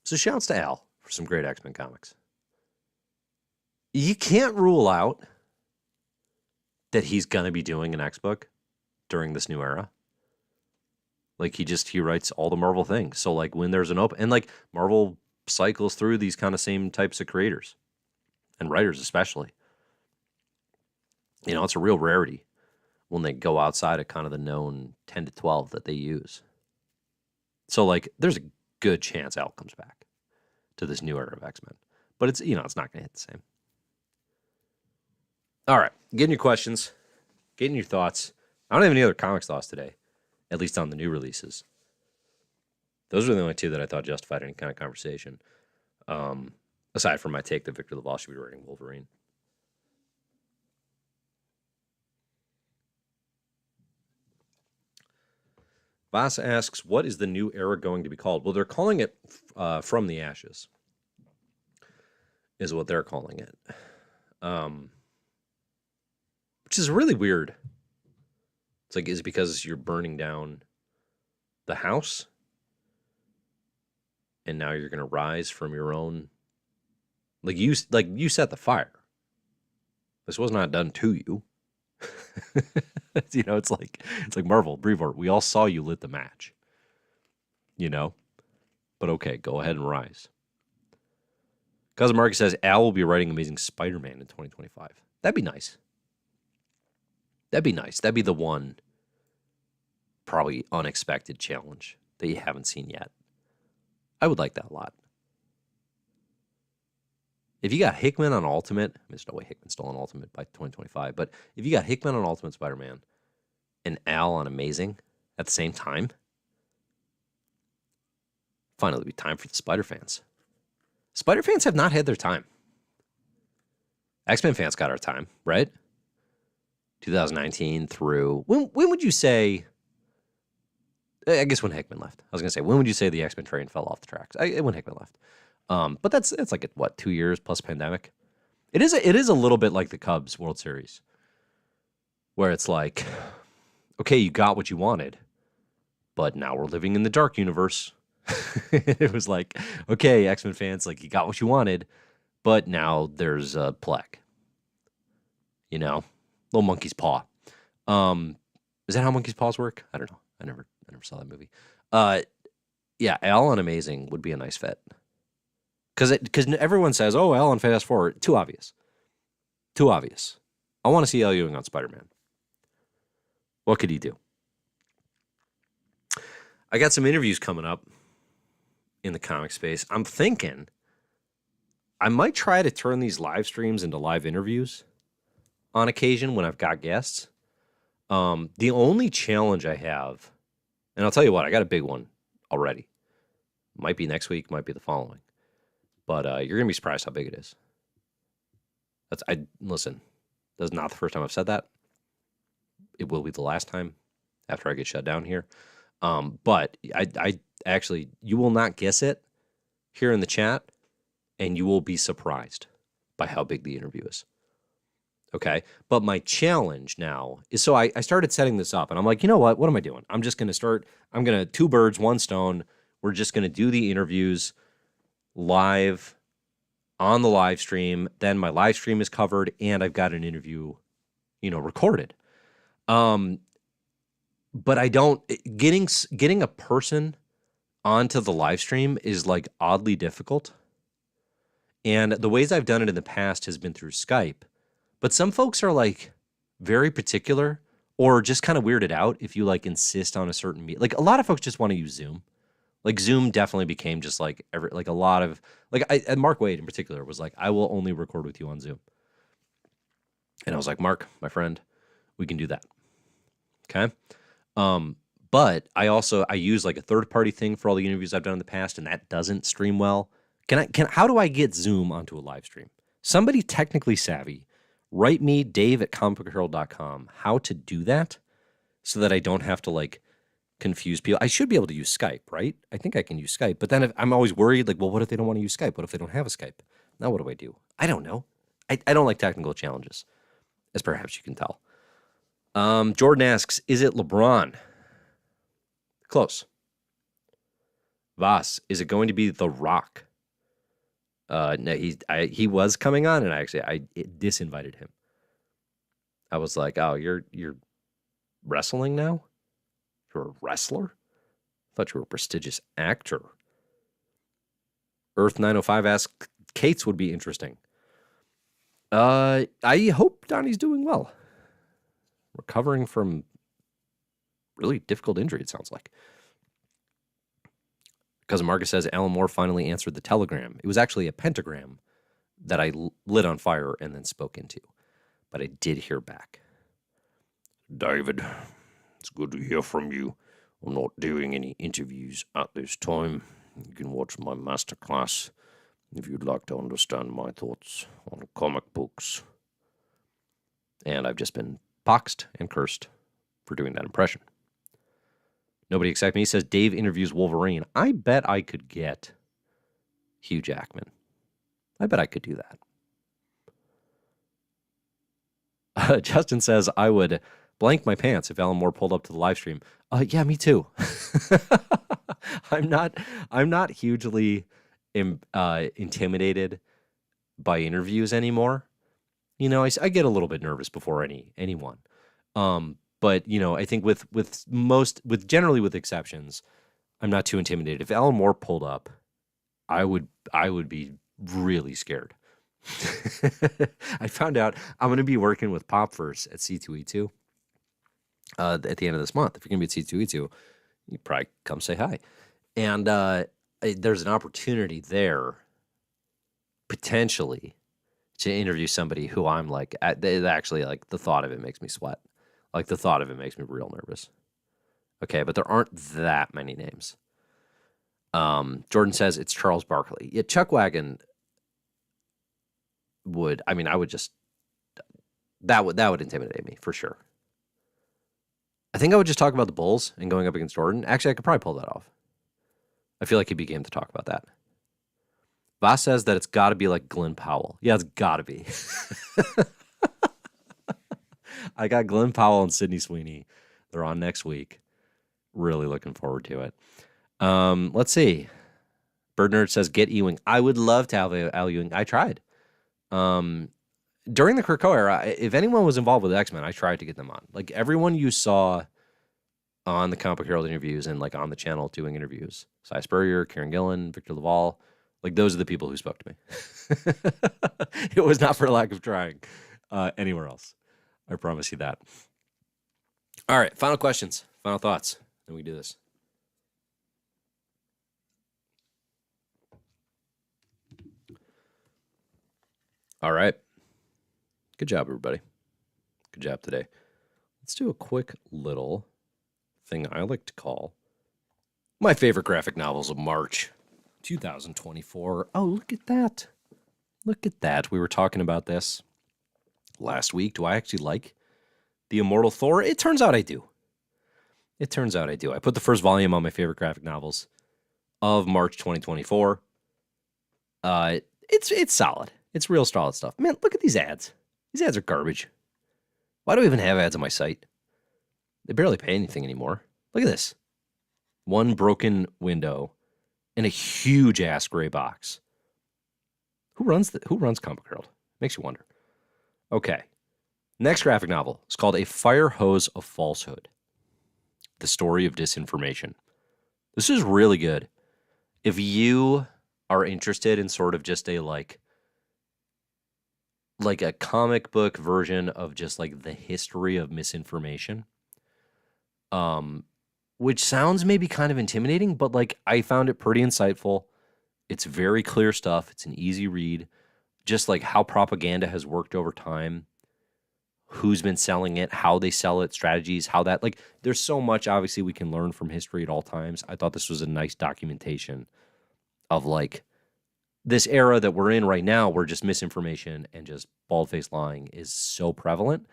So shouts to Al for some great X-Men comics. You can't rule out that he's going to be doing an X-book during this new era. Like, he writes all the Marvel things. So, like, when there's an open... And, like, Marvel cycles through these kind of same types of creators. And writers, especially. You know, it's a real rarity when they go outside of kind of the known 10 to 12 that they use. So, like, there's a good chance Al comes back to this new era of X-Men. But it's, you know, it's not going to hit the same. All right. Getting your questions. Getting your thoughts. I don't have any other comics thoughts today. At least on the new releases. Those are the only two that I thought justified any kind of conversation. Aside from my take that Victor LaValle should be writing Wolverine. Voss asks, what is the new era going to be called? Well, they're calling it From the Ashes. Is what they're calling it. Which is really weird. It's like, is it because you're burning down the house? and now you're going to rise from your own. You set the fire. This was not done to you. It's like Marvel, Brevoort. We all saw you lit the match. But okay, go ahead and rise. Cousin Marcus says Al will be writing Amazing Spider-Man in 2025. That'd be nice. That'd be the one probably unexpected challenge that you haven't seen yet. I would like that a lot. If you got Hickman on Ultimate, there's no way Hickman's still on Ultimate by 2025, but if you got Hickman on Ultimate Spider-Man and Al on Amazing at the same time, finally it'll be time for the Spider fans. Spider fans have not had their time. X-Men fans got our time, right? 2019 through... When would you say... I guess when Hickman left. I was going to say, when would you say the X-Men train fell off the tracks? When Hickman left. But it's like, 2 years plus pandemic? It is a little bit like the Cubs World Series, where it's like, okay, you got what you wanted, but now we're living in the dark universe. It was like, okay, X-Men fans, you got what you wanted, but now there's a plague. Little monkey's paw. Is that how monkey's paws work? I don't know. I never saw that movie. Yeah, Al on Amazing would be a nice fit. Because everyone says, oh, Al on Fast Forward. Too obvious. I want to see Al Ewing on Spider-Man. What could he do? I got some interviews coming up in the comic space. I'm thinking I might try to turn these live streams into live interviews on occasion when I've got guests. The only challenge I have, and I'll tell you what, I got a big one already. Might be next week, might be the following. But you're going to be surprised how big it is. Listen, that's not the first time I've said that. It will be the last time after I get shut down here. But I actually, you will not guess it here in the chat, and you will be surprised by how big the interview is. Okay? But my challenge now is, so I started setting this up, and I'm like, you know what? What am I doing? I'm just going to start, two birds, one stone. We're just going to do the interviews live on the live stream. Then my live stream is covered, and I've got an interview, recorded. But I don't, getting a person onto the live stream is oddly difficult. And the ways I've done it in the past has been through Skype. But some folks are very particular or just kind of weirded out if you insist on a certain meet. A lot of folks just want to use Zoom. Zoom definitely became just a lot of and Mark Wade in particular was I will only record with you on Zoom. And I was like, Mark, my friend, we can do that. Okay. But I use a third party thing for all the interviews I've done in the past, and that doesn't stream well. How do I get Zoom onto a live stream? Somebody technically savvy, write me, dave@comicbookherald.com, how to do that so that I don't have to confuse people. I should be able to use Skype, right? I think I can use Skype, but then I'm always worried, well, what if they don't want to use Skype? What if they don't have a Skype? Now what do I do? I don't know. I don't like technical challenges, as perhaps you can tell. Jordan asks, is it LeBron? Close. Voss, is it going to be The Rock? No, he was coming on, and I disinvited him. I was like, oh, you're wrestling now? You're a wrestler? I thought you were a prestigious actor. Earth 905 asks, Kate's would be interesting. I hope Donnie's doing well. Recovering from really difficult injury, it sounds like. Cousin Marcus says Alan Moore finally answered the telegram. It was actually a pentagram that I lit on fire and then spoke into. But I did hear back. David, it's good to hear from you. I'm not doing any interviews at this time. You can watch my masterclass if you'd like to understand my thoughts on comic books. And I've just been boxed and cursed for doing that impression. Nobody except me says Dave interviews Wolverine. I bet I could get Hugh Jackman. I bet I could do that. Justin says I would blank my pants if Alan Moore pulled up to the live stream. Yeah, me too. I'm not. I'm not hugely intimidated by interviews anymore. You know, I get a little bit nervous before anyone. But you know, I think with generally with exceptions, I'm not too intimidated. If Alan Moore pulled up, I would be really scared. I found out I'm going to be working with Popverse at C2E2 at the end of this month. If you're going to be at C2E2, you probably come say hi. And there's an opportunity there potentially to interview somebody who I'm like, actually, like the thought of it makes me sweat. Like the thought of it makes me real nervous. Okay, but there aren't that many names. Jordan says it's Charles Barkley. Yeah, Chuck Wagon I would just, that would intimidate me for sure. I think I would just talk about the Bulls and going up against Jordan. Actually, I could probably pull that off. I feel like he'd be game to talk about that. Voss says that it's got to be like Glenn Powell. Yeah, it's got to be. I got Glenn Powell and Sydney Sweeney. They're on next week. Really looking forward to it. Let's see. Bird Nerd says, get Ewing. I would love to have Al Ewing. I tried. During the Krakow era, if anyone was involved with X-Men, I tried to get them on. Like everyone you saw on the Comic Book Herald interviews and like on the channel doing interviews, Cy Spurrier, Kieran Gillen, Victor Laval, like those are the people who spoke to me. It was not for lack of trying anywhere else. I promise you that. All right, final questions, final thoughts. Then we do this. All right. Good job, everybody. Good job today. Let's do a quick little thing I like to call my favorite graphic novels of March 2024. Oh, look at that. Look at that. We were talking about this last week. Do I actually like The Immortal Thor? It turns out I do. It turns out I do. I put the first volume on my favorite graphic novels of March 2024. It's solid. It's real solid stuff. Man, look at these ads. These ads are garbage. Why do I even have ads on my site? They barely pay anything anymore. Look at this. One broken window and a huge ass gray box. Who runs Comic Book Herald? Makes you wonder. Okay. Next graphic novel is called A Fire Hose of Falsehood. The Story of Disinformation. This is really good. If you are interested in sort of just a like a comic book version of just like the history of misinformation, which sounds maybe kind of intimidating, but like I found it pretty insightful. It's very clear stuff. It's an easy read. Just like how propaganda has worked over time, who's been selling it, how they sell it, strategies, how that, like, there's so much obviously we can learn from history at all times. I thought this was a nice documentation of like this era that we're in right now, where just misinformation and just bald-faced lying is so prevalent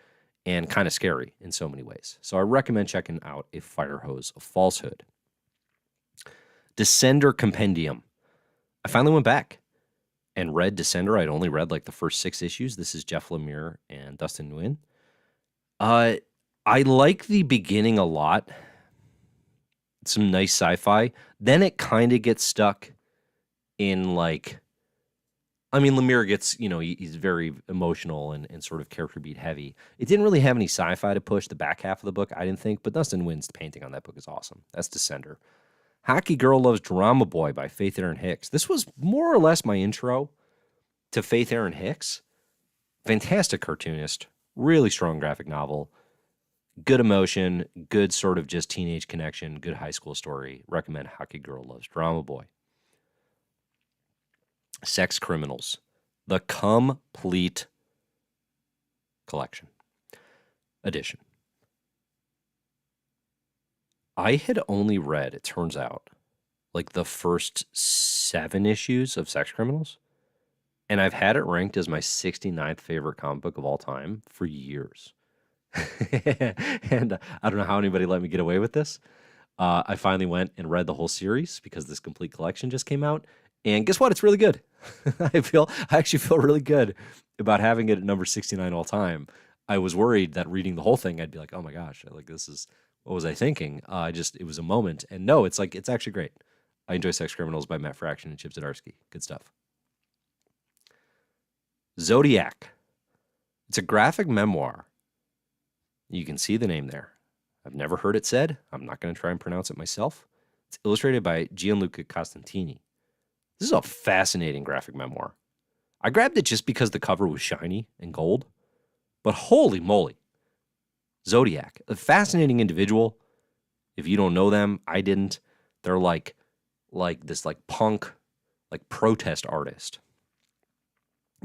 and kind of scary in so many ways. So I recommend checking out A Fire Hose of Falsehood. Descender Compendium. I finally went back and read Descender. I'd only read like the first 6 issues. This is Jeff Lemire and Dustin Nguyen. I like the beginning a lot. Some nice sci-fi. Then it kind of gets stuck in like, I mean, Lemire gets, you know, he's very emotional and sort of character beat heavy. It didn't really have any sci-fi to push the back half of the book, I didn't think, but Dustin Nguyen's painting on that book is awesome. That's Descender. Hockey Girl Loves Drama Boy by Faith Erin Hicks. This was more or less my intro to Faith Erin Hicks. Fantastic cartoonist, really strong graphic novel, good emotion, good sort of just teenage connection, good high school story. Recommend Hockey Girl Loves Drama Boy. Sex Criminals, the complete collection edition. I had only read, it turns out, like the first 7 issues of Sex Criminals, and I've had it ranked as my 69th favorite comic book of all time for years. And I don't know how anybody let me get away with this. I finally went and read the whole series because this complete collection just came out. And guess what? It's really good. I actually feel really good about having it at number 69 all time. I was worried that reading the whole thing, I'd be like, oh my gosh, like this is what was I thinking? It was a moment. And no, it's actually great. I enjoy Sex Criminals by Matt Fraction and Chip Zdarsky. Good stuff. Zodiac. It's a graphic memoir. You can see the name there. I've never heard it said. I'm not going to try and pronounce it myself. It's illustrated by Gianluca Costantini. This is a fascinating graphic memoir. I grabbed it just because the cover was shiny and gold, but holy moly. Zodiac, a fascinating individual. If you don't know them, I didn't. They're like this punk, protest artist.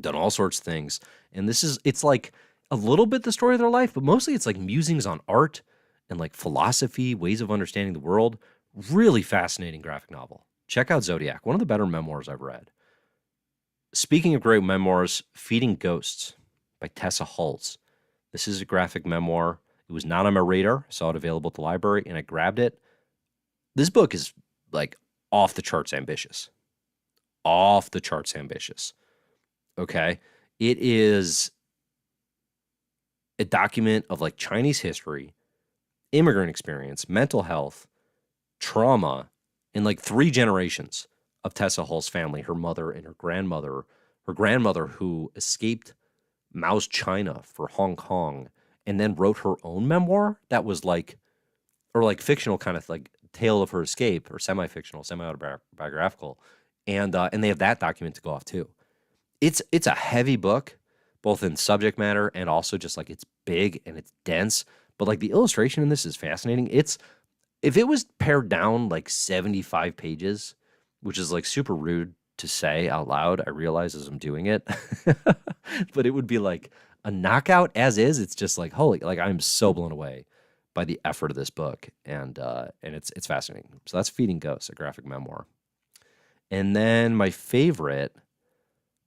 Done all sorts of things. And it's like a little bit the story of their life, but mostly it's like musings on art and like philosophy, ways of understanding the world. Really fascinating graphic novel. Check out Zodiac, one of the better memoirs I've read. Speaking of great memoirs, Feeding Ghosts by Tessa Hulse. This is a graphic memoir. It was not on my radar. I saw it available at the library, and I grabbed it. This book is like off the charts ambitious. Off the charts ambitious. Okay? It is a document of like Chinese history, immigrant experience, mental health, trauma, in like 3 generations of Tessa Hulse's family, her mother and her grandmother who escaped Mao's China for Hong Kong and then wrote her own memoir that was fictional kind of like tale of her escape, or semi-fictional, semi-autobiographical. And they have that document to go off too. It's a heavy book, both in subject matter and also just like it's big and it's dense. But like the illustration in this is fascinating. If it was pared down like 75 pages, which is like super rude to say out loud, I realize as I'm doing it, but it would be like a knockout as is. It's just like, holy, like I'm so blown away by the effort of this book. And it's fascinating. So that's Feeding Ghosts, a graphic memoir. And then my favorite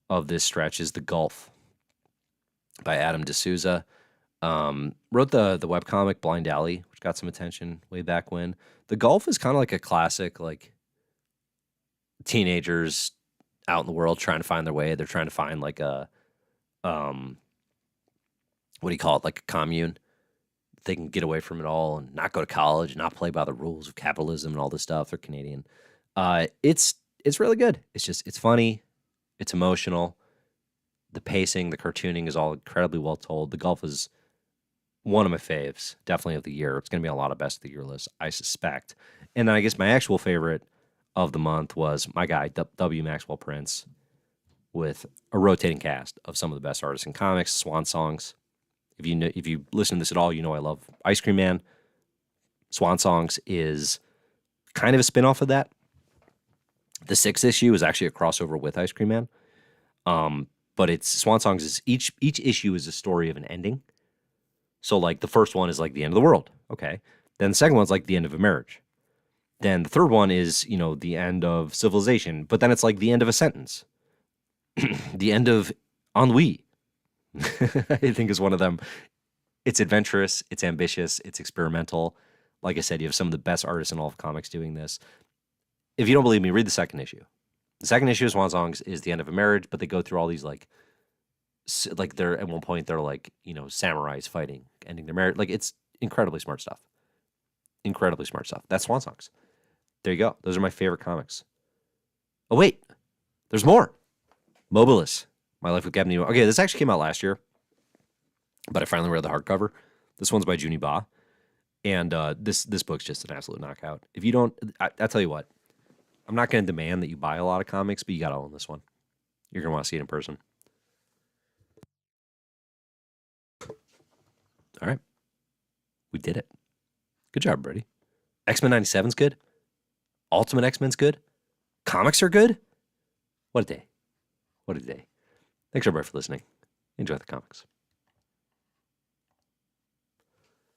of this stretch is The Gulf by Adam D'Souza. Wrote the webcomic Blind Alley, which got some attention way back when. The Gulf is kind of like a classic, like teenagers out in the world trying to find their way. They're trying to find like a, what do you call it? Like a commune. They can get away from it all and not go to college, not play by the rules of capitalism and all this stuff. They're Canadian. It's really good. It's funny. It's emotional. The pacing, the cartooning is all incredibly well told. The Gulf is one of my faves, definitely of the year. It's going to be a lot of best of the year lists, I suspect. And then I guess my actual favorite of the month was my guy, W. Maxwell Prince, with a rotating cast of some of the best artists in comics, Swan Songs. If you listen to this at all, you know I love Ice Cream Man. Swan Songs is kind of a spinoff of that. The 6th issue is actually a crossover with Ice Cream Man. But it's Swan Songs is each issue is a story of an ending. So like the first one is like the end of the world. Okay. Then the second one's like the end of a marriage. Then the third one is, the end of civilization. But then it's like the end of a sentence. The end of ennui. I think is one of them. It's adventurous. It's ambitious. It's experimental. Like I said, you have some of the best artists in all of comics doing this. If you don't believe me, read the second issue. The second issue of Swan Songs is the end of a marriage, but they go through all these like they're at one point they're like, samurais fighting, ending their marriage. Like it's incredibly smart stuff. Incredibly smart stuff. That's Swan Songs. There you go. Those are my favorite comics. Oh wait, there's more. Mobilis, My Life with Captain Nemo. Okay, this actually came out last year, but I finally read the hardcover. This one's by Juni Ba, and this book's just an absolute knockout. If you don't, I'll tell you what. I'm not going to demand that you buy a lot of comics, but you got to own this one. You're going to want to see it in person. All right. We did it. Good job, Brady. X-Men 97's good. Ultimate X-Men's good. Comics are good. What a day. What a day. Thanks, everybody, for listening. Enjoy the comics.